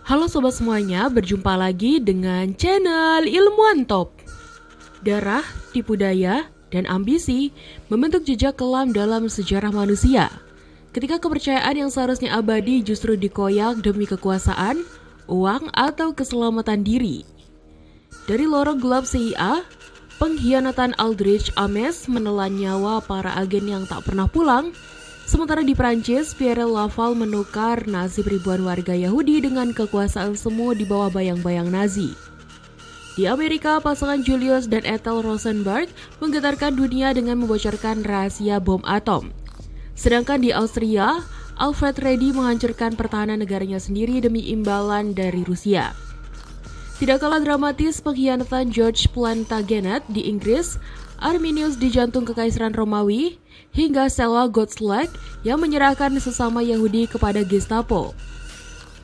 Halo sobat semuanya, berjumpa lagi dengan channel Ilmuwan Top. Darah, tipu daya, dan ambisi membentuk jejak kelam dalam sejarah manusia. Ketika kepercayaan yang seharusnya abadi justru dikoyak demi kekuasaan, uang, atau keselamatan diri. Dari lorong gelap CIA, pengkhianatan Aldrich Ames menelan nyawa para agen yang tak pernah pulang. Sementara di Prancis, Pierre Laval menukar nasib ribuan warga Yahudi dengan kekuasaan semu di bawah bayang-bayang Nazi. Di Amerika, pasangan Julius dan Ethel Rosenberg menggetarkan dunia dengan membocorkan rahasia bom atom. Sedangkan di Austria, Alfred Redi menghancurkan pertahanan negaranya sendiri demi imbalan dari Rusia. Tidak kalah dramatis pengkhianatan George Plantagenet di Inggris, Arminius di jantung Kekaisaran Romawi, hingga Stella Gottschild yang menyerahkan sesama Yahudi kepada Gestapo.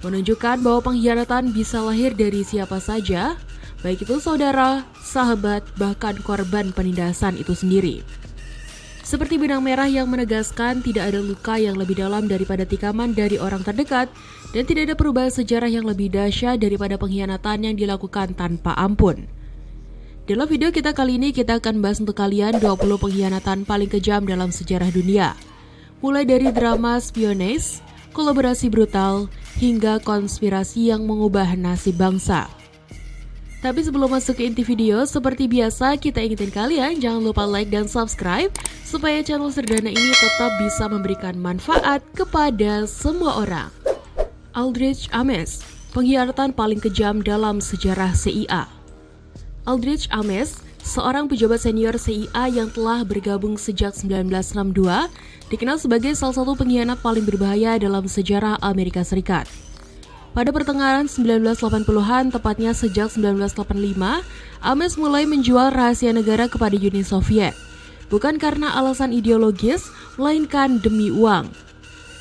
Menunjukkan bahwa pengkhianatan bisa lahir dari siapa saja, baik itu saudara, sahabat, bahkan korban penindasan itu sendiri. Seperti benang merah yang menegaskan tidak ada luka yang lebih dalam daripada tikaman dari orang terdekat, dan tidak ada perubahan sejarah yang lebih dahsyat daripada pengkhianatan yang dilakukan tanpa ampun. Dalam video kita kali ini, kita akan bahas untuk kalian 20 pengkhianatan paling kejam dalam sejarah dunia. Mulai dari drama spionage, kolaborasi brutal, hingga konspirasi yang mengubah nasib bangsa. Tapi sebelum masuk ke inti video, seperti biasa kita ingetin kalian jangan lupa like dan subscribe supaya channel Serdana ini tetap bisa memberikan manfaat kepada semua orang. Aldrich Ames, pengkhianatan paling kejam dalam sejarah CIA. Aldrich Ames, seorang pejabat senior CIA yang telah bergabung sejak 1962, dikenal sebagai salah satu pengkhianat paling berbahaya dalam sejarah Amerika Serikat. Pada pertengahan 1980-an, tepatnya sejak 1985, Ames mulai menjual rahasia negara kepada Uni Soviet, bukan karena alasan ideologis, melainkan demi uang.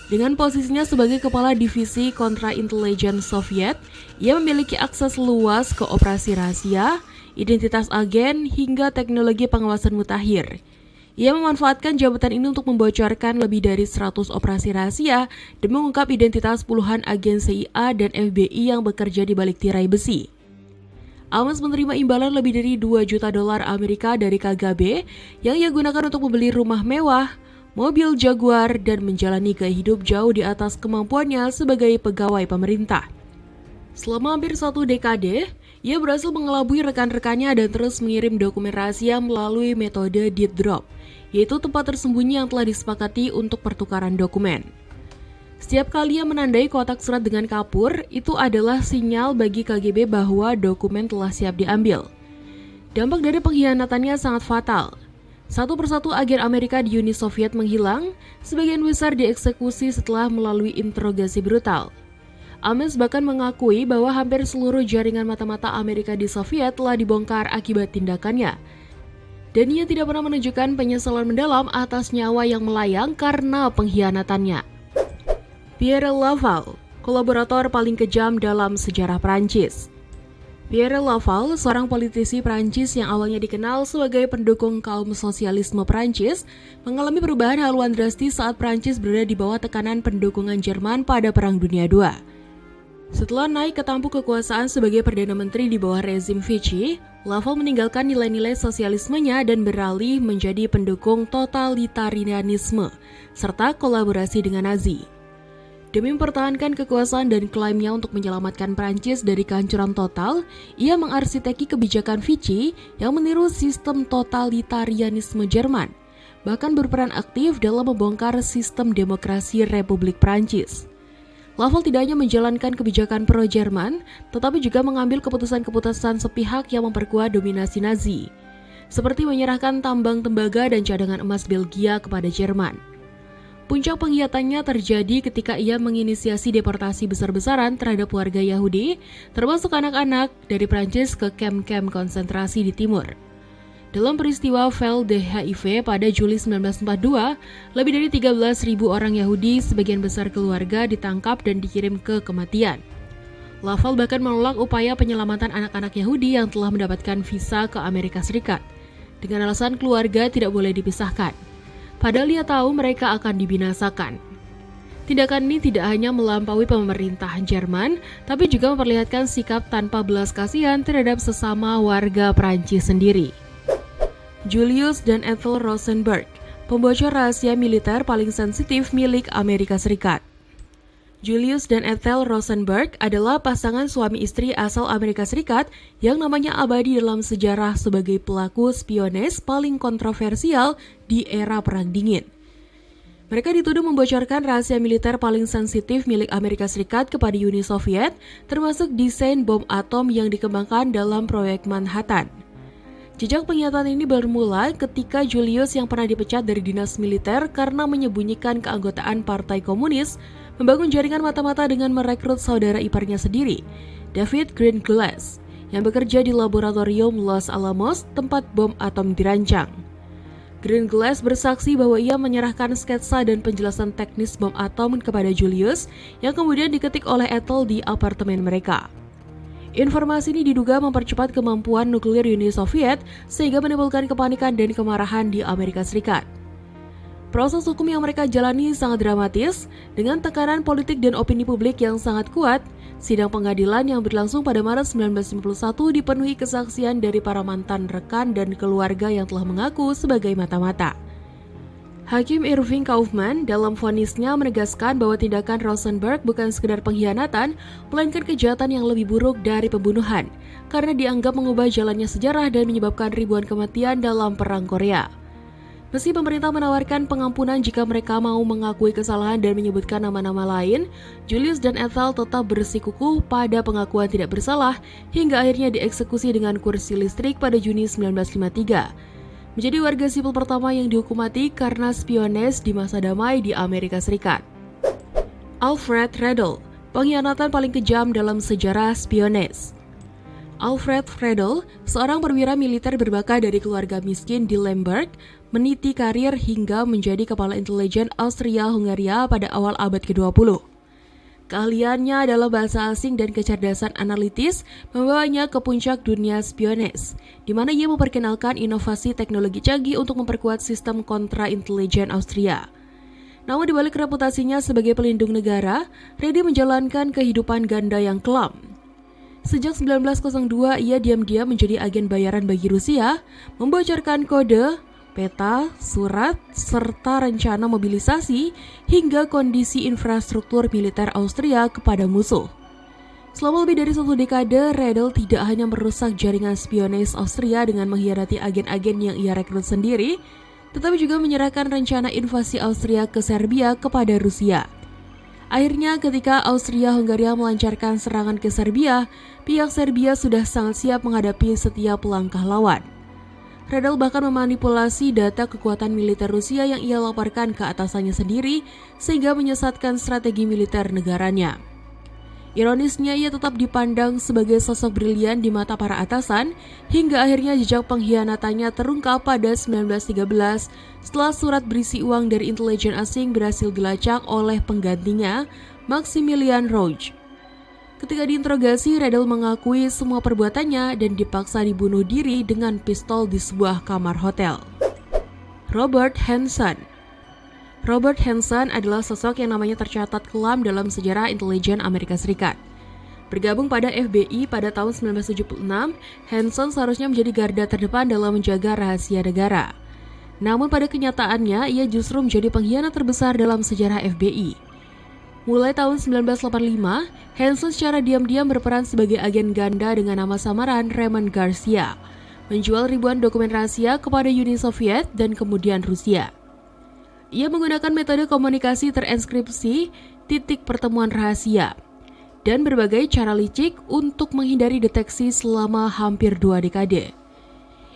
Dengan posisinya sebagai kepala divisi kontra-intelijen Soviet, ia memiliki akses luas ke operasi rahasia, identitas agen, hingga teknologi pengawasan mutakhir. Ia memanfaatkan jabatan ini untuk membocorkan lebih dari 100 operasi rahasia dan mengungkap identitas puluhan agen CIA dan FBI yang bekerja di balik tirai besi. Ames menerima imbalan lebih dari 2 juta dolar Amerika dari KGB yang ia gunakan untuk membeli rumah mewah, mobil Jaguar, dan menjalani gaya hidup jauh di atas kemampuannya sebagai pegawai pemerintah. Selama hampir 1 dekade, ia berhasil mengelabui rekan-rekannya dan terus mengirim dokumen rahasia melalui metode deed drop, yaitu tempat tersembunyi yang telah disepakati untuk pertukaran dokumen. Setiap kali ia menandai kotak surat dengan kapur, itu adalah sinyal bagi KGB bahwa dokumen telah siap diambil. Dampak dari pengkhianatannya sangat fatal. Satu persatu agen Amerika di Uni Soviet menghilang, sebagian besar dieksekusi setelah melalui interogasi brutal. Ames bahkan mengakui bahwa hampir seluruh jaringan mata-mata Amerika di Soviet telah dibongkar akibat tindakannya. Dan ia tidak pernah menunjukkan penyesalan mendalam atas nyawa yang melayang karena pengkhianatannya. Pierre Laval, kolaborator paling kejam dalam sejarah Prancis. Pierre Laval, seorang politisi Prancis yang awalnya dikenal sebagai pendukung kaum sosialisme Prancis, mengalami perubahan haluan drastis saat Prancis berada di bawah tekanan pendukungan Jerman pada Perang Dunia II. Setelah naik ke tampuk kekuasaan sebagai Perdana Menteri di bawah rezim Vichy, Laval meninggalkan nilai-nilai sosialismenya dan beralih menjadi pendukung totalitarianisme, serta kolaborasi dengan Nazi. Demi mempertahankan kekuasaan dan klaimnya untuk menyelamatkan Prancis dari kehancuran total, ia mengarsiteki kebijakan Vichy yang meniru sistem totalitarianisme Jerman, bahkan berperan aktif dalam membongkar sistem demokrasi Republik Prancis. Laval tidak hanya menjalankan kebijakan pro-Jerman, tetapi juga mengambil keputusan-keputusan sepihak yang memperkuat dominasi Nazi, seperti menyerahkan tambang tembaga dan cadangan emas Belgia kepada Jerman. Puncak pengkhianatannya terjadi ketika ia menginisiasi deportasi besar-besaran terhadap warga Yahudi, termasuk anak-anak, dari Prancis ke kamp-kamp konsentrasi di timur. Dalam peristiwa Val de HIV pada Juli 1942, lebih dari 13.000 orang Yahudi, sebagian besar keluarga, ditangkap dan dikirim ke kematian. Laval bahkan menolak upaya penyelamatan anak-anak Yahudi yang telah mendapatkan visa ke Amerika Serikat, dengan alasan keluarga tidak boleh dipisahkan. Padahal ia tahu mereka akan dibinasakan. Tindakan ini tidak hanya melampaui pemerintahan Jerman, tapi juga memperlihatkan sikap tanpa belas kasihan terhadap sesama warga Prancis sendiri. Julius dan Ethel Rosenberg, pembocor rahasia militer paling sensitif milik Amerika Serikat. Julius dan Ethel Rosenberg adalah pasangan suami istri asal Amerika Serikat yang namanya abadi dalam sejarah sebagai pelaku spiones paling kontroversial di era Perang Dingin. Mereka dituduh membocorkan rahasia militer paling sensitif milik Amerika Serikat kepada Uni Soviet, termasuk desain bom atom yang dikembangkan dalam proyek Manhattan. Jejak pengkhianatan ini bermula ketika Julius yang pernah dipecat dari dinas militer karena menyembunyikan keanggotaan Partai Komunis, membangun jaringan mata-mata dengan merekrut saudara iparnya sendiri, David Greenglass, yang bekerja di laboratorium Los Alamos, tempat bom atom dirancang. Greenglass bersaksi bahwa ia menyerahkan sketsa dan penjelasan teknis bom atom kepada Julius yang kemudian diketik oleh Ethel di apartemen mereka. Informasi ini diduga mempercepat kemampuan nuklir Uni Soviet sehingga menimbulkan kepanikan dan kemarahan di Amerika Serikat. Proses hukum yang mereka jalani sangat dramatis dengan tekanan politik dan opini publik yang sangat kuat. Sidang pengadilan yang berlangsung pada Maret 1951 dipenuhi kesaksian dari para mantan rekan dan keluarga yang telah mengaku sebagai mata-mata. Hakim Irving Kaufman dalam vonisnya menegaskan bahwa tindakan Rosenberg bukan sekedar pengkhianatan, melainkan kejahatan yang lebih buruk dari pembunuhan, karena dianggap mengubah jalannya sejarah dan menyebabkan ribuan kematian dalam Perang Korea. Meski pemerintah menawarkan pengampunan jika mereka mau mengakui kesalahan dan menyebutkan nama-nama lain, Julius dan Ethel tetap bersikukuh pada pengakuan tidak bersalah hingga akhirnya dieksekusi dengan kursi listrik pada Juni 1953. Menjadi warga sipil pertama yang dihukum mati karena spiones di masa damai di Amerika Serikat. Alfred Riedel, pengkhianatan paling kejam dalam sejarah spiones. Alfred Riedel, seorang perwira militer berbakat dari keluarga miskin di Lemberg, meniti karir hingga menjadi kepala intelijen Austria-Hungaria pada awal abad ke-20. Keahliannya adalah bahasa asing dan kecerdasan analitis membawanya ke puncak dunia spiones, di mana ia memperkenalkan inovasi teknologi canggih untuk memperkuat sistem kontra-intelijen Austria. Namun di balik reputasinya sebagai pelindung negara, Riedel menjalankan kehidupan ganda yang kelam. Sejak 1902, ia diam-diam menjadi agen bayaran bagi Rusia, membocorkan kode, peta, surat, serta rencana mobilisasi hingga kondisi infrastruktur militer Austria kepada musuh. Selama lebih dari 1 dekade, Riedel tidak hanya merusak jaringan spiones Austria dengan mengkhianati agen-agen yang ia rekrut sendiri, tetapi juga menyerahkan rencana invasi Austria ke Serbia kepada Rusia. Akhirnya ketika Austria-Hungaria melancarkan serangan ke Serbia, pihak Serbia sudah sangat siap menghadapi setiap langkah lawan. Riedel bahkan memanipulasi data kekuatan militer Rusia yang ia laporkan ke atasannya sendiri sehingga menyesatkan strategi militer negaranya. Ironisnya, ia tetap dipandang sebagai sosok brilian di mata para atasan hingga akhirnya jejak pengkhianatannya terungkap pada 1913 setelah surat berisi uang dari intelijen asing berhasil dilacak oleh penggantinya, Maximilian Rauch. Ketika diinterogasi, Riedel mengakui semua perbuatannya dan dipaksa dibunuh diri dengan pistol di sebuah kamar hotel. Robert Hanssen. Robert Hanssen adalah sosok yang namanya tercatat kelam dalam sejarah intelijen Amerika Serikat. Bergabung pada FBI pada tahun 1976, Hanssen seharusnya menjadi garda terdepan dalam menjaga rahasia negara. Namun pada kenyataannya, ia justru menjadi pengkhianat terbesar dalam sejarah FBI. Mulai tahun 1985, Hanssen secara diam-diam berperan sebagai agen ganda dengan nama samaran Raymond Garcia, menjual ribuan dokumen rahasia kepada Uni Soviet dan kemudian Rusia. Ia menggunakan metode komunikasi terenskripsi, titik pertemuan rahasia, dan berbagai cara licik untuk menghindari deteksi selama hampir 2 dekade.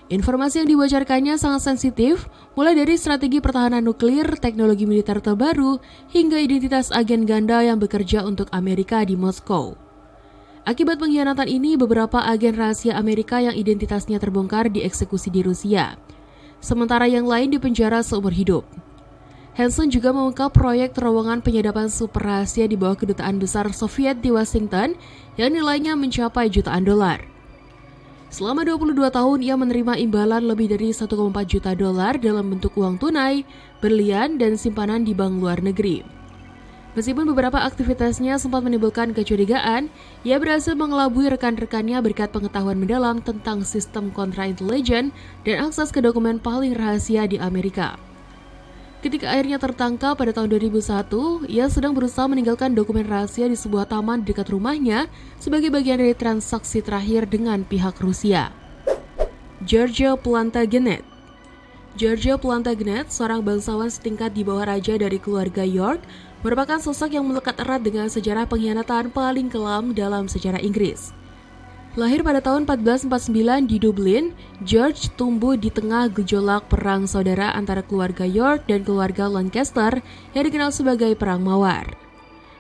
Informasi yang dibocorkannya sangat sensitif, mulai dari strategi pertahanan nuklir, teknologi militer terbaru, hingga identitas agen ganda yang bekerja untuk Amerika di Moskow. Akibat pengkhianatan ini, beberapa agen rahasia Amerika yang identitasnya terbongkar dieksekusi di Rusia, sementara yang lain dipenjara seumur hidup. Hanssen juga mengungkap proyek terowongan penyadapan super rahasia di bawah kedutaan besar Soviet di Washington yang nilainya mencapai jutaan dolar. Selama 22 tahun, ia menerima imbalan lebih dari 1,4 juta dolar dalam bentuk uang tunai, berlian, dan simpanan di bank luar negeri. Meskipun beberapa aktivitasnya sempat menimbulkan kecurigaan, ia berhasil mengelabui rekan-rekannya berkat pengetahuan mendalam tentang sistem kontraintelijen dan akses ke dokumen paling rahasia di Amerika. Ketika akhirnya tertangkap pada tahun 2001, ia sedang berusaha meninggalkan dokumen rahasia di sebuah taman di dekat rumahnya sebagai bagian dari transaksi terakhir dengan pihak Rusia. George Plantagenet. George Plantagenet, seorang bangsawan setingkat di bawah raja dari keluarga York, merupakan sosok yang melekat erat dengan sejarah pengkhianatan paling kelam dalam sejarah Inggris. Lahir pada tahun 1449 di Dublin, George tumbuh di tengah gejolak perang saudara antara keluarga York dan keluarga Lancaster yang dikenal sebagai Perang Mawar.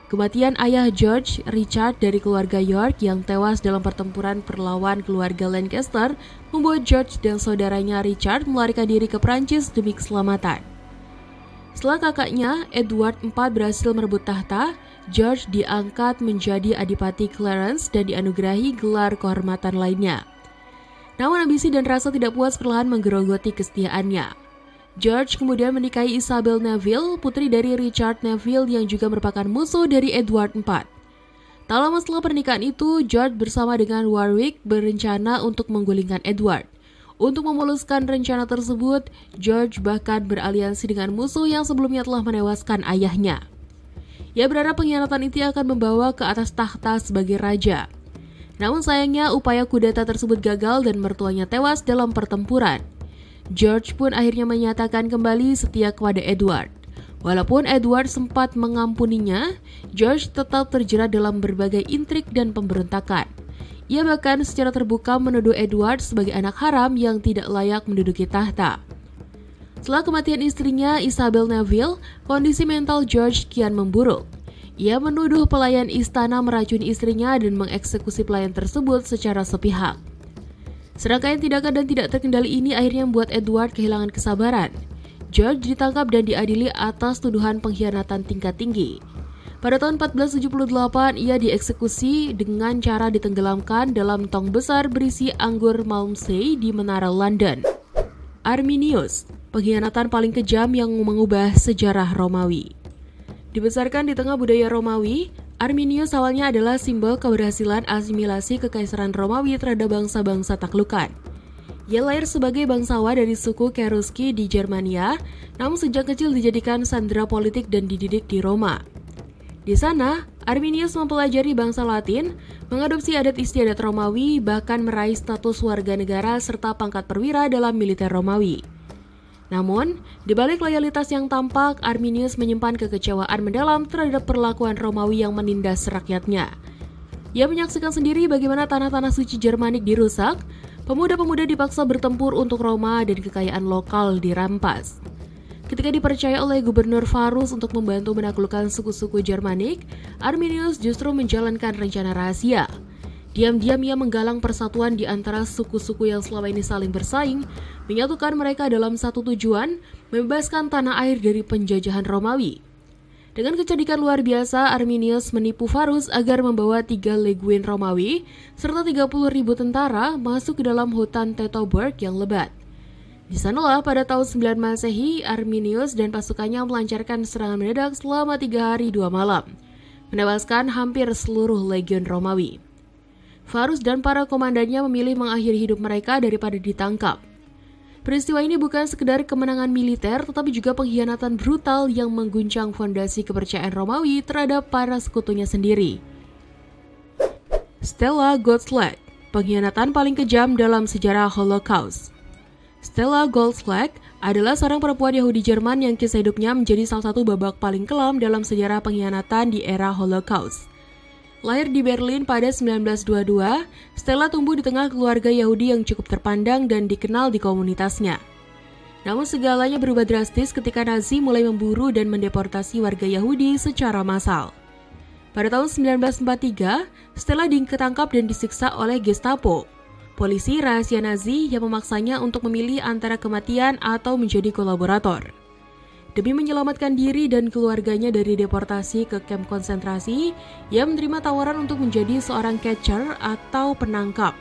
Kematian ayah George, Richard dari keluarga York yang tewas dalam pertempuran perlawan keluarga Lancaster membuat George dan saudaranya Richard melarikan diri ke Prancis demi keselamatan. Setelah kakaknya, Edward IV berhasil merebut tahta, George diangkat menjadi Adipati Clarence dan dianugerahi gelar kehormatan lainnya. Namun ambisi dan rasa tidak puas perlahan menggerogoti kesetiaannya. George kemudian menikahi Isabel Neville, putri dari Richard Neville yang juga merupakan musuh dari Edward IV. Tak lama setelah pernikahan itu, George bersama dengan Warwick berencana untuk menggulingkan Edward. Untuk memuluskan rencana tersebut, George bahkan beraliansi dengan musuh yang sebelumnya telah menewaskan ayahnya. Ia berharap pengkhianatan itu akan membawa ke atas tahta sebagai raja. Namun sayangnya upaya kudeta tersebut gagal dan mertuanya tewas dalam pertempuran. George pun akhirnya menyatakan kembali setia kepada Edward. Walaupun Edward sempat mengampuninya, George tetap terjerat dalam berbagai intrik dan pemberontakan. Ia bahkan secara terbuka menuduh Edward sebagai anak haram yang tidak layak menduduki tahta. Setelah kematian istrinya, Isabel Neville, kondisi mental George kian memburuk. Ia menuduh pelayan istana meracuni istrinya dan mengeksekusi pelayan tersebut secara sepihak. Serangkaian tindakan dan tidak terkendali ini akhirnya membuat Edward kehilangan kesabaran. George ditangkap dan diadili atas tuduhan pengkhianatan tingkat tinggi. Pada tahun 1478, ia dieksekusi dengan cara ditenggelamkan dalam tong besar berisi anggur Malmsey di menara London. Arminius, pengkhianatan paling kejam yang mengubah sejarah Romawi. Dibesarkan di tengah budaya Romawi, Arminius awalnya adalah simbol keberhasilan asimilasi kekaisaran Romawi terhadap bangsa-bangsa taklukan. Ia lahir sebagai bangsawan dari suku Cherusci di Germania, namun sejak kecil dijadikan sandera politik dan dididik di Roma. Di sana, Arminius mempelajari bangsa Latin, mengadopsi adat istiadat Romawi, bahkan meraih status warga negara serta pangkat perwira dalam militer Romawi. Namun, di balik loyalitas yang tampak, Arminius menyimpan kekecewaan mendalam terhadap perlakuan Romawi yang menindas rakyatnya. Ia menyaksikan sendiri bagaimana tanah-tanah suci Jermanik dirusak, pemuda-pemuda dipaksa bertempur untuk Roma dan kekayaan lokal dirampas. Ketika dipercaya oleh Gubernur Varus untuk membantu menaklukkan suku-suku Jermanik, Arminius justru menjalankan rencana rahasia. Diam-diam ia menggalang persatuan di antara suku-suku yang selama ini saling bersaing, menyatukan mereka dalam satu tujuan, membebaskan tanah air dari penjajahan Romawi. Dengan kecerdikan luar biasa, Arminius menipu Varus agar membawa 3 leguin Romawi, serta 30.000 tentara masuk ke dalam hutan Teutoburg yang lebat. Di sanalah pada tahun 9 Masehi, Arminius dan pasukannya melancarkan serangan mendadak selama 3 hari 2 malam, menewaskan hampir seluruh legiun Romawi. Varus dan para komandannya memilih mengakhiri hidup mereka daripada ditangkap. Peristiwa ini bukan sekedar kemenangan militer, tetapi juga pengkhianatan brutal yang mengguncang fondasi kepercayaan Romawi terhadap para sekutunya sendiri. Stella Goldschlag, pengkhianatan paling kejam dalam sejarah Holocaust. Stella Goldschlag adalah seorang perempuan Yahudi Jerman yang kisah hidupnya menjadi salah satu babak paling kelam dalam sejarah pengkhianatan di era Holocaust. Lahir di Berlin pada 1922, Stella tumbuh di tengah keluarga Yahudi yang cukup terpandang dan dikenal di komunitasnya. Namun segalanya berubah drastis ketika Nazi mulai memburu dan mendeportasi warga Yahudi secara massal. Pada tahun 1943, Stella ditangkap dan disiksa oleh Gestapo, polisi rahasia Nazi yang memaksanya untuk memilih antara kematian atau menjadi kolaborator. Demi menyelamatkan diri dan keluarganya dari deportasi ke kamp konsentrasi, ia menerima tawaran untuk menjadi seorang catcher atau penangkap,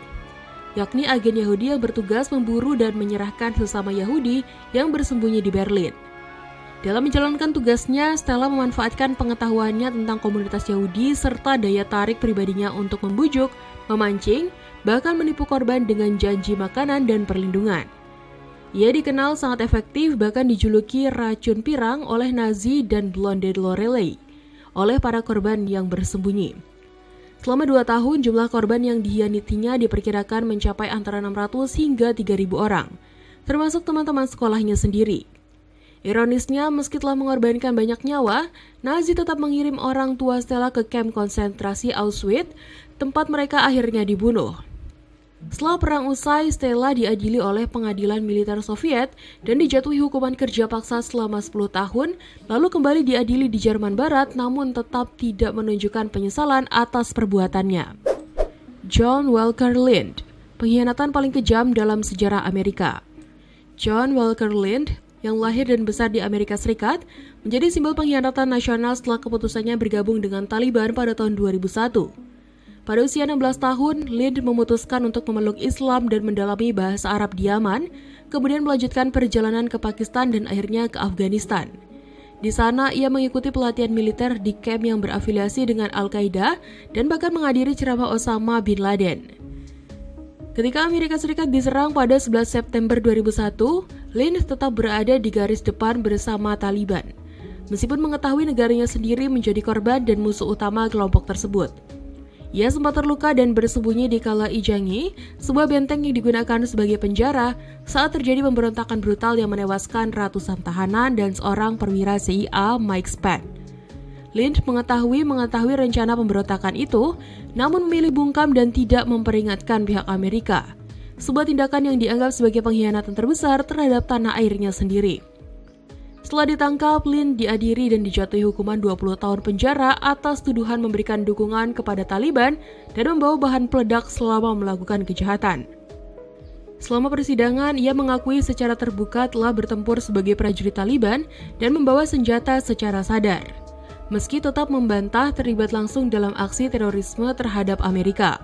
yakni agen Yahudi yang bertugas memburu dan menyerahkan sesama Yahudi yang bersembunyi di Berlin. Dalam menjalankan tugasnya, Stella memanfaatkan pengetahuannya tentang komunitas Yahudi serta daya tarik pribadinya untuk membujuk, memancing, bahkan menipu korban dengan janji makanan dan perlindungan. Ia dikenal sangat efektif, bahkan dijuluki racun pirang oleh Nazi dan Blonde Lorelei oleh para korban yang bersembunyi. Selama 2 tahun, jumlah korban yang dihianatinya diperkirakan mencapai antara 600 hingga 3.000 orang, termasuk teman-teman sekolahnya sendiri. Ironisnya, meski telah mengorbankan banyak nyawa, Nazi tetap mengirim orang tua Stella ke kamp konsentrasi Auschwitz, tempat mereka akhirnya dibunuh. Setelah perang usai, Stella diadili oleh pengadilan militer Soviet dan dijatuhi hukuman kerja paksa selama 10 tahun, lalu kembali diadili di Jerman Barat namun tetap tidak menunjukkan penyesalan atas perbuatannya. John Walker Lindh, pengkhianatan paling kejam dalam sejarah Amerika. John Walker Lindh yang lahir dan besar di Amerika Serikat, menjadi simbol pengkhianatan nasional setelah keputusannya bergabung dengan Taliban pada tahun 2001. Pada usia 16 tahun, Lindh memutuskan untuk memeluk Islam dan mendalami bahasa Arab di Yaman, kemudian melanjutkan perjalanan ke Pakistan dan akhirnya ke Afghanistan. Di sana, ia mengikuti pelatihan militer di kamp yang berafiliasi dengan Al-Qaeda dan bahkan menghadiri ceramah Osama bin Laden. Ketika Amerika Serikat diserang pada 11 September 2001, Lindh tetap berada di garis depan bersama Taliban, meskipun mengetahui negaranya sendiri menjadi korban dan musuh utama kelompok tersebut. Ia sempat terluka dan bersembunyi di Kala Ijangi, sebuah benteng yang digunakan sebagai penjara saat terjadi pemberontakan brutal yang menewaskan ratusan tahanan dan seorang perwira CIA, Mike Spann. Lindh mengetahui rencana pemberontakan itu, namun memilih bungkam dan tidak memperingatkan pihak Amerika. Sebuah tindakan yang dianggap sebagai pengkhianatan terbesar terhadap tanah airnya sendiri. Setelah ditangkap, Lindh diadili dan dijatuhi hukuman 20 tahun penjara atas tuduhan memberikan dukungan kepada Taliban dan membawa bahan peledak selama melakukan kejahatan. Selama persidangan, ia mengakui secara terbuka telah bertempur sebagai prajurit Taliban dan membawa senjata secara sadar, meski tetap membantah terlibat langsung dalam aksi terorisme terhadap Amerika.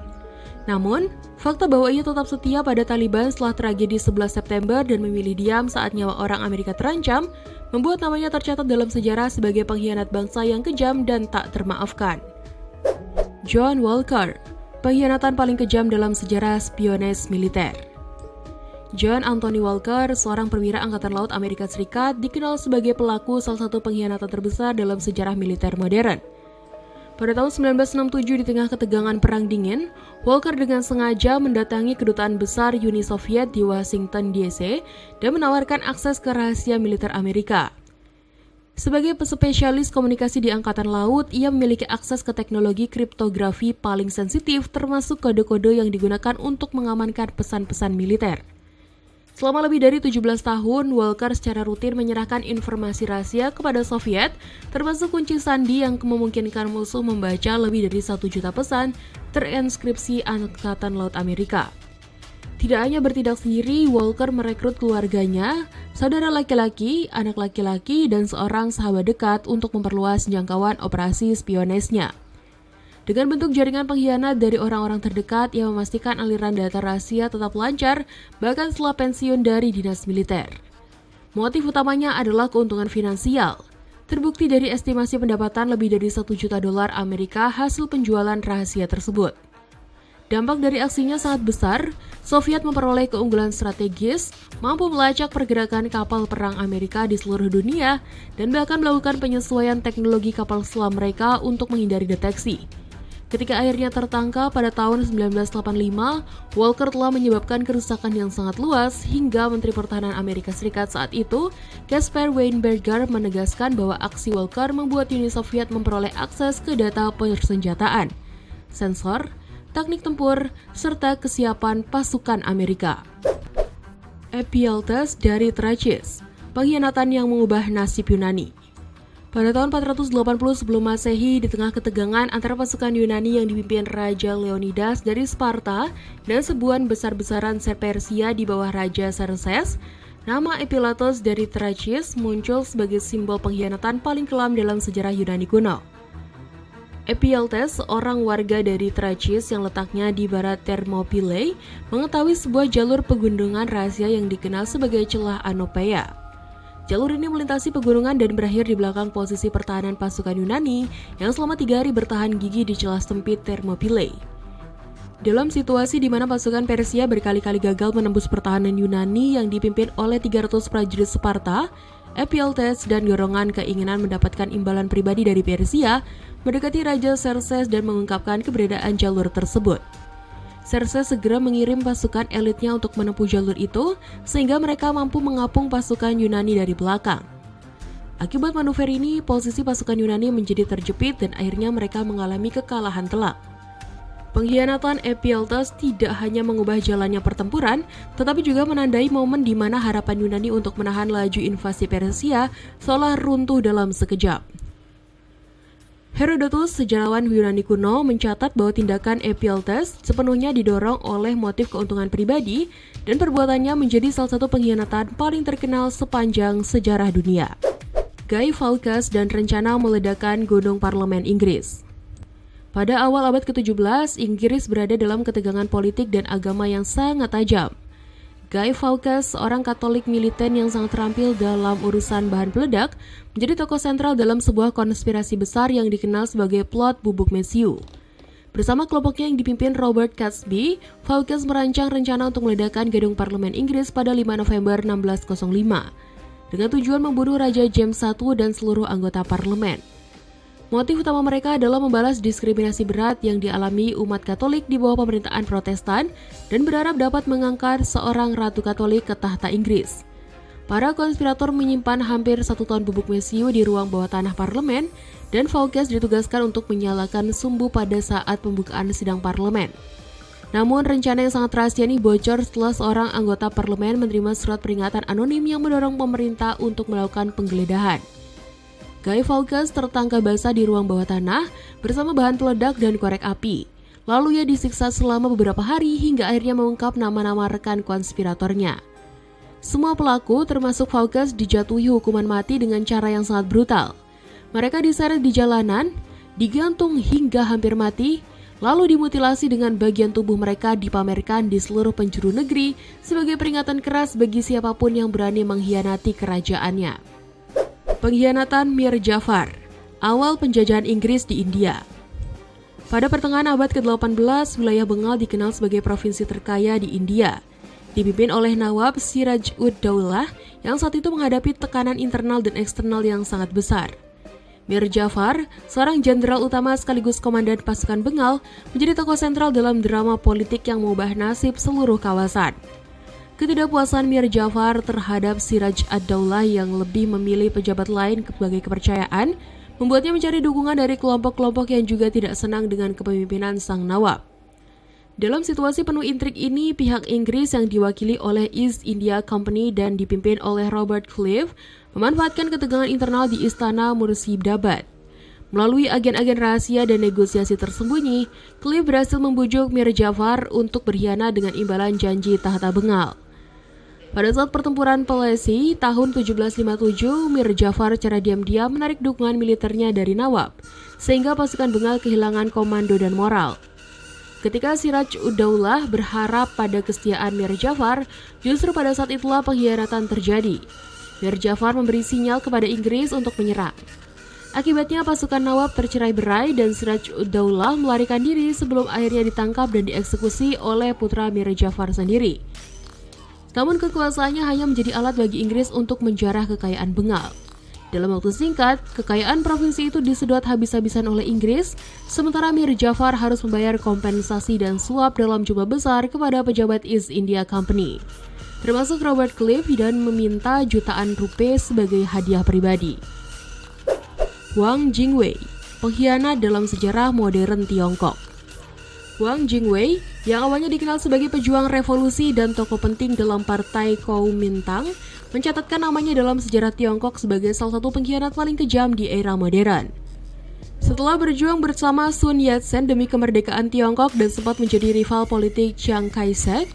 Namun, fakta bahwa ia tetap setia pada Taliban setelah tragedi 11 September dan memilih diam saat nyawa orang Amerika terancam, membuat namanya tercatat dalam sejarah sebagai pengkhianat bangsa yang kejam dan tak termaafkan. John Walker, pengkhianatan paling kejam dalam sejarah spionase militer. John Anthony Walker, seorang perwira Angkatan Laut Amerika Serikat, dikenal sebagai pelaku salah satu pengkhianatan terbesar dalam sejarah militer modern. Pada tahun 1967, di tengah ketegangan Perang Dingin, Walker dengan sengaja mendatangi kedutaan besar Uni Soviet di Washington DC dan menawarkan akses ke rahasia militer Amerika. Sebagai spesialis komunikasi di Angkatan Laut, ia memiliki akses ke teknologi kriptografi paling sensitif, termasuk kode-kode yang digunakan untuk mengamankan pesan-pesan militer. Selama lebih dari 17 tahun, Walker secara rutin menyerahkan informasi rahasia kepada Soviet, termasuk kunci sandi yang memungkinkan musuh membaca lebih dari 1 juta pesan terinskripsi Angkatan Laut Amerika. Tidak hanya bertindak sendiri, Walker merekrut keluarganya, saudara laki-laki, anak laki-laki, dan seorang sahabat dekat untuk memperluas jangkauan operasi spionesnya. Dengan bentuk jaringan pengkhianat dari orang-orang terdekat yang memastikan aliran data rahasia tetap lancar bahkan setelah pensiun dari dinas militer. Motif utamanya adalah keuntungan finansial. Terbukti dari estimasi pendapatan lebih dari 1 juta dolar Amerika hasil penjualan rahasia tersebut. Dampak dari aksinya sangat besar. Soviet memperoleh keunggulan strategis, mampu melacak pergerakan kapal perang Amerika di seluruh dunia, dan bahkan melakukan penyesuaian teknologi kapal selam mereka untuk menghindari deteksi. Ketika akhirnya tertangkap pada tahun 1985, Walker telah menyebabkan kerusakan yang sangat luas hingga Menteri Pertahanan Amerika Serikat saat itu, Caspar Weinberger, menegaskan bahwa aksi Walker membuat Uni Soviet memperoleh akses ke data persenjataan, sensor, teknik tempur, serta kesiapan pasukan Amerika. Ephialtes dari Tracis, pengkhianatan yang mengubah nasib Yunani. Pada tahun 480 sebelum Masehi, di tengah ketegangan antara pasukan Yunani yang dipimpin Raja Leonidas dari Sparta dan sebuan besar-besaran Persia di bawah Raja Xerxes, nama Ephialtes dari Tracis muncul sebagai simbol pengkhianatan paling kelam dalam sejarah Yunani kuno. Ephialtes, seorang warga dari Tracis yang letaknya di barat Thermopylae, mengetahui sebuah jalur pegunungan rahasia yang dikenal sebagai celah Anopeia. Jalur ini melintasi pegunungan dan berakhir di belakang posisi pertahanan pasukan Yunani yang selama 3 hari bertahan gigih di celah sempit Thermopylae. Dalam situasi di mana pasukan Persia berkali-kali gagal menembus pertahanan Yunani yang dipimpin oleh 300 prajurit Sparta, Ephialtes dan golongan keinginan mendapatkan imbalan pribadi dari Persia mendekati Raja Xerxes dan mengungkapkan keberadaan jalur tersebut. Xerxes segera mengirim pasukan elitnya untuk menempuh jalur itu sehingga mereka mampu mengapung pasukan Yunani dari belakang. Akibat manuver ini, posisi pasukan Yunani menjadi terjepit dan akhirnya mereka mengalami kekalahan telak. Pengkhianatan Ephialtes tidak hanya mengubah jalannya pertempuran, tetapi juga menandai momen di mana harapan Yunani untuk menahan laju invasi Persia seolah runtuh dalam sekejap. Herodotus, sejarawan Yunani kuno, mencatat bahwa tindakan Ephialtes sepenuhnya didorong oleh motif keuntungan pribadi dan perbuatannya menjadi salah satu pengkhianatan paling terkenal sepanjang sejarah dunia. Guy Fawkes dan rencana meledakkan gunung parlemen Inggris. Pada awal abad ke-17, Inggris berada dalam ketegangan politik dan agama yang sangat tajam. Guy Fawkes, seorang Katolik militen yang sangat terampil dalam urusan bahan peledak, menjadi tokoh sentral dalam sebuah konspirasi besar yang dikenal sebagai plot bubuk mesiu. Bersama kelompoknya yang dipimpin Robert Catesby, Fawkes merancang rencana untuk meledakkan gedung parlemen Inggris pada 5 November 1605, dengan tujuan membunuh Raja James I dan seluruh anggota parlemen. Motif utama mereka adalah membalas diskriminasi berat yang dialami umat Katolik di bawah pemerintahan Protestan dan berharap dapat mengangkat seorang ratu Katolik ke tahta Inggris. Para konspirator menyimpan hampir 1 ton bubuk mesiu di ruang bawah tanah parlemen dan Fawkes ditugaskan untuk menyalakan sumbu pada saat pembukaan sidang parlemen. Namun rencana yang sangat rahasia ini bocor setelah seorang anggota parlemen menerima surat peringatan anonim yang mendorong pemerintah untuk melakukan penggeledahan. Guy Fawkes tertangkap basah di ruang bawah tanah bersama bahan peledak dan korek api. Lalu ia disiksa selama beberapa hari hingga akhirnya mengungkap nama-nama rekan konspiratornya. Semua pelaku termasuk Fawkes dijatuhi hukuman mati dengan cara yang sangat brutal. Mereka diseret di jalanan, digantung hingga hampir mati, lalu dimutilasi dengan bagian tubuh mereka dipamerkan di seluruh penjuru negeri sebagai peringatan keras bagi siapapun yang berani mengkhianati kerajaannya. Pengkhianatan Mir Jafar, awal penjajahan Inggris di India. Pada pertengahan abad ke-18, wilayah Bengal dikenal sebagai provinsi terkaya di India, dipimpin oleh Nawab Siraj-ud-Daulah yang saat itu menghadapi tekanan internal dan eksternal yang sangat besar. Mir Jafar, seorang jenderal utama sekaligus komandan pasukan Bengal, menjadi tokoh sentral dalam drama politik yang mengubah nasib seluruh kawasan. Ketidakpuasan Mir Jafar terhadap Siraj ad-Daulah yang lebih memilih pejabat lain sebagai kepercayaan membuatnya mencari dukungan dari kelompok-kelompok yang juga tidak senang dengan kepemimpinan sang Nawab. Dalam situasi penuh intrik ini, pihak Inggris yang diwakili oleh East India Company dan dipimpin oleh Robert Clive memanfaatkan ketegangan internal di istana Murshidabad. Melalui agen-agen rahasia dan negosiasi tersembunyi, Clive berhasil membujuk Mir Jafar untuk berkhianat dengan imbalan janji tahta Bengal. Pada saat pertempuran Plassey tahun 1757, Mir Jafar secara diam-diam menarik dukungan militernya dari Nawab, sehingga pasukan Bengal kehilangan komando dan moral. Ketika Siraj-ud-Daulah berharap pada kesetiaan Mir Jafar, justru pada saat itulah pengkhianatan terjadi. Mir Jafar memberi sinyal kepada Inggris untuk menyerang. Akibatnya pasukan Nawab tercerai-berai dan Siraj-ud-Daulah melarikan diri sebelum akhirnya ditangkap dan dieksekusi oleh putra Mir Jafar sendiri. Namun kekuasaannya hanya menjadi alat bagi Inggris untuk menjarah kekayaan Bengal. Dalam waktu singkat, kekayaan provinsi itu disedot habis-habisan oleh Inggris, sementara Mir Jafar harus membayar kompensasi dan suap dalam jumlah besar kepada pejabat East India Company, termasuk Robert Clive, dan meminta jutaan rupiah sebagai hadiah pribadi. Wang Jingwei, pengkhianat dalam sejarah modern Tiongkok. Wang Jingwei, yang awalnya dikenal sebagai pejuang revolusi dan tokoh penting dalam partai Kuomintang, mencatatkan namanya dalam sejarah Tiongkok sebagai salah satu pengkhianat paling kejam di era modern. Setelah berjuang bersama Sun Yat-sen demi kemerdekaan Tiongkok dan sempat menjadi rival politik Chiang Kai-shek,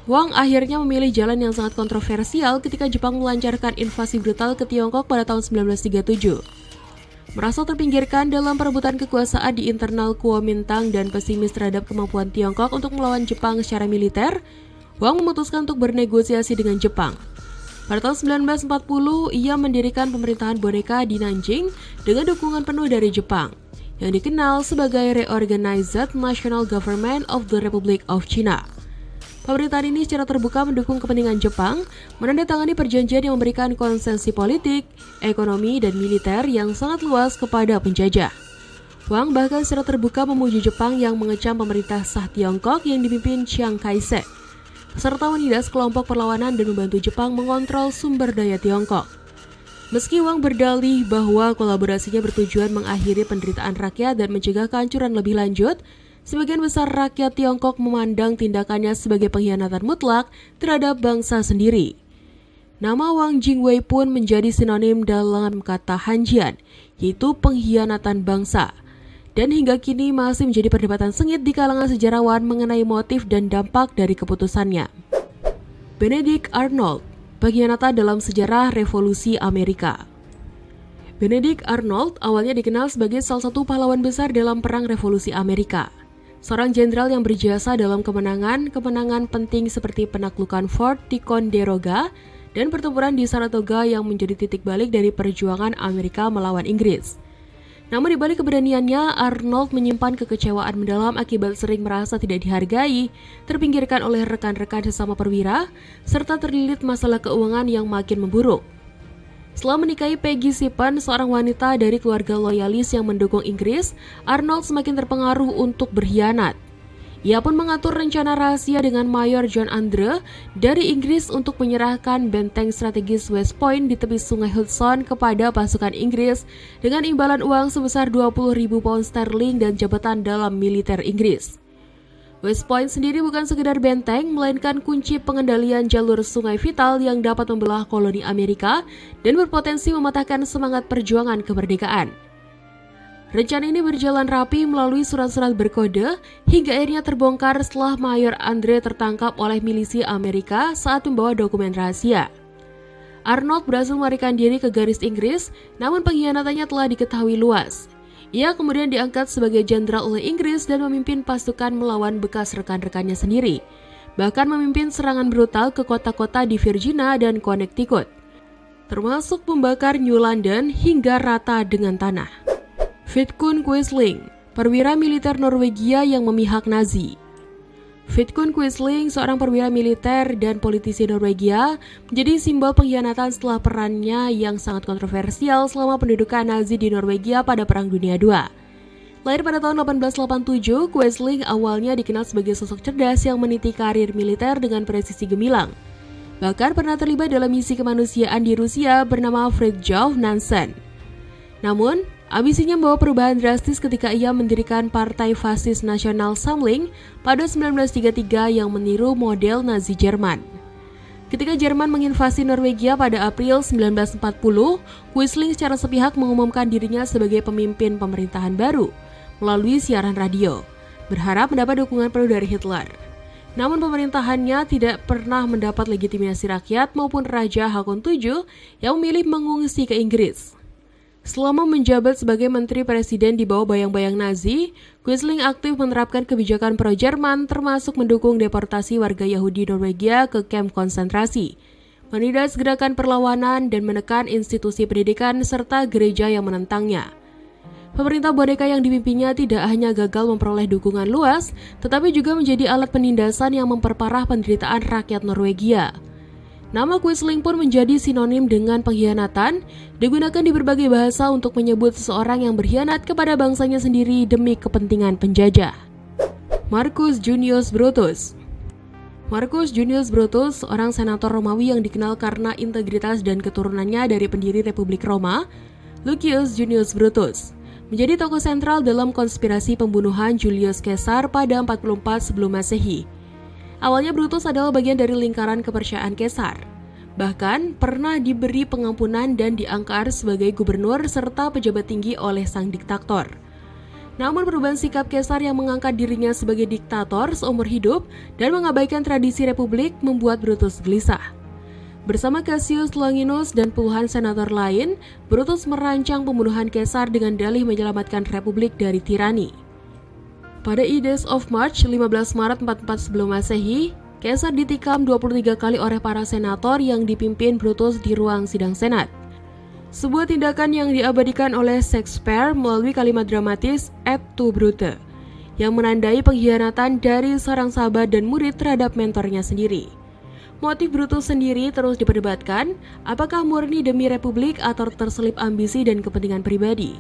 Wang akhirnya memilih jalan yang sangat kontroversial ketika Jepang melancarkan invasi brutal ke Tiongkok pada tahun 1937. Merasa terpinggirkan dalam perebutan kekuasaan di internal Kuomintang dan pesimis terhadap kemampuan Tiongkok untuk melawan Jepang secara militer, Wang memutuskan untuk bernegosiasi dengan Jepang. Pada tahun 1940, ia mendirikan pemerintahan boneka di Nanjing dengan dukungan penuh dari Jepang, yang dikenal sebagai Reorganized National Government of the Republic of China. Pemerintahan ini secara terbuka mendukung kepentingan Jepang, menandatangani perjanjian yang memberikan konsesi politik, ekonomi, dan militer yang sangat luas kepada penjajah. Wang bahkan secara terbuka memuji Jepang yang mengecam pemerintah sah Tiongkok yang dipimpin Chiang Kai-shek, serta menindas kelompok perlawanan dan membantu Jepang mengontrol sumber daya Tiongkok. Meski Wang berdalih bahwa kolaborasinya bertujuan mengakhiri penderitaan rakyat dan mencegah kehancuran lebih lanjut, sebagian besar rakyat Tiongkok memandang tindakannya sebagai pengkhianatan mutlak terhadap bangsa sendiri. Nama Wang Jingwei pun menjadi sinonim dalam kata Hanjian, yaitu pengkhianatan bangsa. Dan hingga kini masih menjadi perdebatan sengit di kalangan sejarawan mengenai motif dan dampak dari keputusannya. Benedict Arnold, pengkhianatan dalam sejarah Revolusi Amerika. Benedict Arnold awalnya dikenal sebagai salah satu pahlawan besar dalam Perang Revolusi Amerika. Seorang jenderal yang berjasa dalam kemenangan penting seperti penaklukan Fort Ticonderoga dan pertempuran di Saratoga yang menjadi titik balik dari perjuangan Amerika melawan Inggris. Namun di balik keberaniannya, Arnold menyimpan kekecewaan mendalam akibat sering merasa tidak dihargai, terpinggirkan oleh rekan-rekan sesama perwira, serta terlilit masalah keuangan yang makin memburuk. Setelah menikahi Peggy Sipan, seorang wanita dari keluarga loyalis yang mendukung Inggris, Arnold semakin terpengaruh untuk berkhianat. Ia pun mengatur rencana rahasia dengan Mayor John Andre dari Inggris untuk menyerahkan benteng strategis West Point di tepi sungai Hudson kepada pasukan Inggris dengan imbalan uang sebesar 20.000 pound sterling dan jabatan dalam militer Inggris. West Point sendiri bukan sekedar benteng, melainkan kunci pengendalian jalur sungai vital yang dapat membelah koloni Amerika dan berpotensi mematahkan semangat perjuangan kemerdekaan. Rencana ini berjalan rapi melalui surat-surat berkode hingga akhirnya terbongkar setelah Mayor Andre tertangkap oleh milisi Amerika saat membawa dokumen rahasia. Arnold berhasil melarikan diri ke garis Inggris, namun pengkhianatannya telah diketahui luas. Ia kemudian diangkat sebagai jenderal oleh Inggris dan memimpin pasukan melawan bekas rekan-rekannya sendiri, bahkan memimpin serangan brutal ke kota-kota di Virginia dan Connecticut, termasuk membakar New London hingga rata dengan tanah. Vidkun Quisling, perwira militer Norwegia yang memihak Nazi. Vidkun Quisling, seorang perwira militer dan politisi Norwegia, menjadi simbol pengkhianatan setelah perannya yang sangat kontroversial selama pendudukan Nazi di Norwegia pada Perang Dunia II. Lahir pada tahun 1887, Quisling awalnya dikenal sebagai sosok cerdas yang meniti karir militer dengan presisi gemilang. Bahkan pernah terlibat dalam misi kemanusiaan di Rusia bernama Fridtjof Nansen. Namun, ambisinya membawa perubahan drastis ketika ia mendirikan Partai Fasis Nasional Samling pada 1933 yang meniru model Nazi Jerman. Ketika Jerman menginvasi Norwegia pada April 1940, Quisling secara sepihak mengumumkan dirinya sebagai pemimpin pemerintahan baru melalui siaran radio, berharap mendapat dukungan penuh dari Hitler. Namun pemerintahannya tidak pernah mendapat legitimasi rakyat maupun Raja Hakon VII yang memilih mengungsi ke Inggris. Selama menjabat sebagai menteri presiden di bawah bayang-bayang Nazi, Quisling aktif menerapkan kebijakan pro-Jerman termasuk mendukung deportasi warga Yahudi Norwegia ke kamp konsentrasi, menindas gerakan perlawanan dan menekan institusi pendidikan serta gereja yang menentangnya. Pemerintah boneka yang dipimpinnya tidak hanya gagal memperoleh dukungan luas, tetapi juga menjadi alat penindasan yang memperparah penderitaan rakyat Norwegia. Nama Quisling pun menjadi sinonim dengan pengkhianatan, digunakan di berbagai bahasa untuk menyebut seseorang yang berkhianat kepada bangsanya sendiri demi kepentingan penjajah. Marcus Junius Brutus. Marcus Junius Brutus, seorang senator Romawi yang dikenal karena integritas dan keturunannya dari pendiri Republik Roma, Lucius Junius Brutus, menjadi tokoh sentral dalam konspirasi pembunuhan Julius Caesar pada 44 sebelum Masehi. Awalnya Brutus adalah bagian dari lingkaran kepercayaan Kaisar. Bahkan pernah diberi pengampunan dan diangkat sebagai gubernur serta pejabat tinggi oleh sang diktator. Namun perubahan sikap Kaisar yang mengangkat dirinya sebagai diktator seumur hidup dan mengabaikan tradisi republik membuat Brutus gelisah. Bersama Cassius Longinus dan puluhan senator lain, Brutus merancang pembunuhan Kaisar dengan dalih menyelamatkan republik dari tirani. Pada Ides of March 15 Maret 44 sebelum Masehi, Caesar ditikam 23 kali oleh para senator yang dipimpin Brutus di ruang sidang Senat. Sebuah tindakan yang diabadikan oleh Shakespeare melalui kalimat dramatis "et tu Brute" yang menandai pengkhianatan dari seorang sahabat dan murid terhadap mentornya sendiri. Motif Brutus sendiri terus diperdebatkan, apakah murni demi republik atau terselip ambisi dan kepentingan pribadi.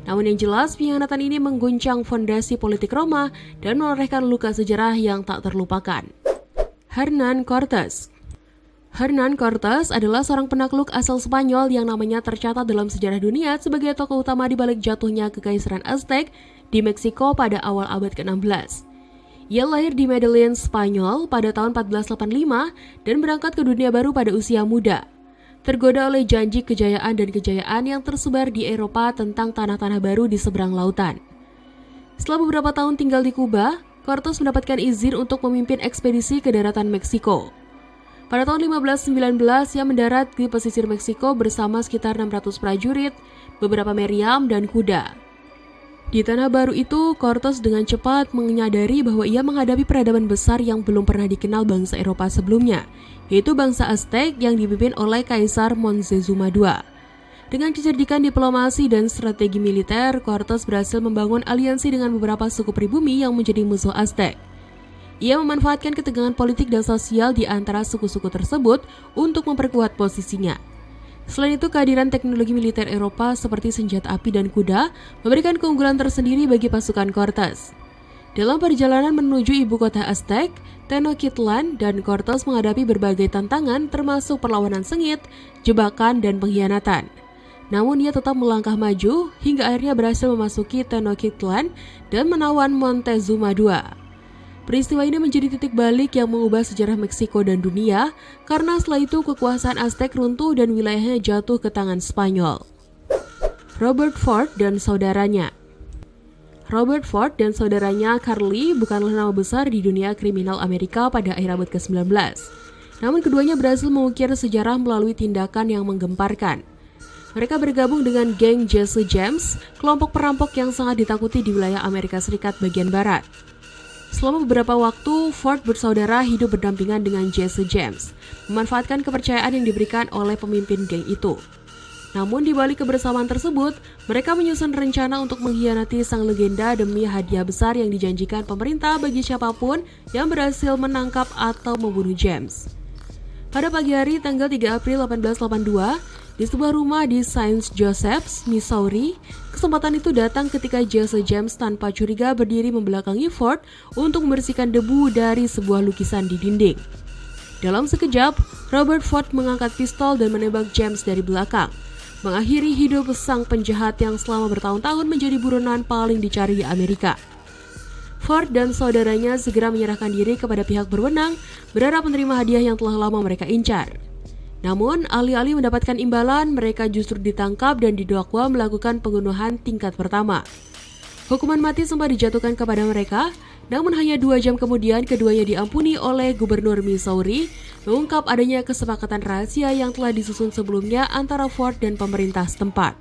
Namun yang jelas, pengkhianatan ini mengguncang fondasi politik Roma dan menorehkan luka sejarah yang tak terlupakan. Hernán Cortés. Hernán Cortés adalah seorang penakluk asal Spanyol yang namanya tercatat dalam sejarah dunia sebagai tokoh utama di balik jatuhnya Kekaisaran Aztec di Meksiko pada awal abad ke-16. Ia lahir di Medellin, Spanyol pada tahun 1485 dan berangkat ke dunia baru pada usia muda. Tergoda oleh janji kejayaan yang tersebar di Eropa tentang tanah-tanah baru di seberang lautan. Setelah beberapa tahun tinggal di Kuba, Cortés mendapatkan izin untuk memimpin ekspedisi ke daratan Meksiko. Pada tahun 1519, ia mendarat di pesisir Meksiko bersama sekitar 600 prajurit, beberapa meriam, dan kuda. Di tanah baru itu, Cortés dengan cepat menyadari bahwa ia menghadapi peradaban besar yang belum pernah dikenal bangsa Eropa sebelumnya, yaitu bangsa Aztec yang dipimpin oleh Kaisar Montezuma II. Dengan kecerdikan diplomasi dan strategi militer, Cortés berhasil membangun aliansi dengan beberapa suku pribumi yang menjadi musuh Aztec. Ia memanfaatkan ketegangan politik dan sosial di antara suku-suku tersebut untuk memperkuat posisinya. Selain itu, kehadiran teknologi militer Eropa seperti senjata api dan kuda memberikan keunggulan tersendiri bagi pasukan Cortés. Dalam perjalanan menuju ibu kota Aztec, Tenochtitlan, dan Cortés menghadapi berbagai tantangan termasuk perlawanan sengit, jebakan, dan pengkhianatan. Namun ia tetap melangkah maju hingga akhirnya berhasil memasuki Tenochtitlan dan menawan Montezuma II. Peristiwa ini menjadi titik balik yang mengubah sejarah Meksiko dan dunia karena setelah itu kekuasaan Aztec runtuh dan wilayahnya jatuh ke tangan Spanyol. Robert Ford dan saudaranya. Robert Ford dan saudaranya Carly bukanlah nama besar di dunia kriminal Amerika pada akhir abad ke-19. Namun keduanya berhasil mengukir sejarah melalui tindakan yang menggemparkan. Mereka bergabung dengan geng Jesse James, kelompok perampok yang sangat ditakuti di wilayah Amerika Serikat bagian barat. Selama beberapa waktu, Ford bersaudara hidup berdampingan dengan Jesse James, memanfaatkan kepercayaan yang diberikan oleh pemimpin geng itu. Namun di balik kebersamaan tersebut, mereka menyusun rencana untuk mengkhianati sang legenda demi hadiah besar yang dijanjikan pemerintah bagi siapapun yang berhasil menangkap atau membunuh James. Pada pagi hari tanggal 3 April 1882, di sebuah rumah di Saint Joseph's, Missouri, kesempatan itu datang ketika Jesse James tanpa curiga berdiri membelakangi Ford untuk membersihkan debu dari sebuah lukisan di dinding. Dalam sekejap, Robert Ford mengangkat pistol dan menembak James dari belakang, mengakhiri hidup sang penjahat yang selama bertahun-tahun menjadi buronan paling dicari di Amerika. Ford dan saudaranya segera menyerahkan diri kepada pihak berwenang, berharap menerima hadiah yang telah lama mereka incar. Namun, alih-alih mendapatkan imbalan, mereka justru ditangkap dan didakwa melakukan pembunuhan tingkat pertama. Hukuman mati sempat dijatuhkan kepada mereka, namun hanya 2 jam kemudian keduanya diampuni oleh Gubernur Missouri, mengungkap adanya kesepakatan rahasia yang telah disusun sebelumnya antara Ford dan pemerintah setempat.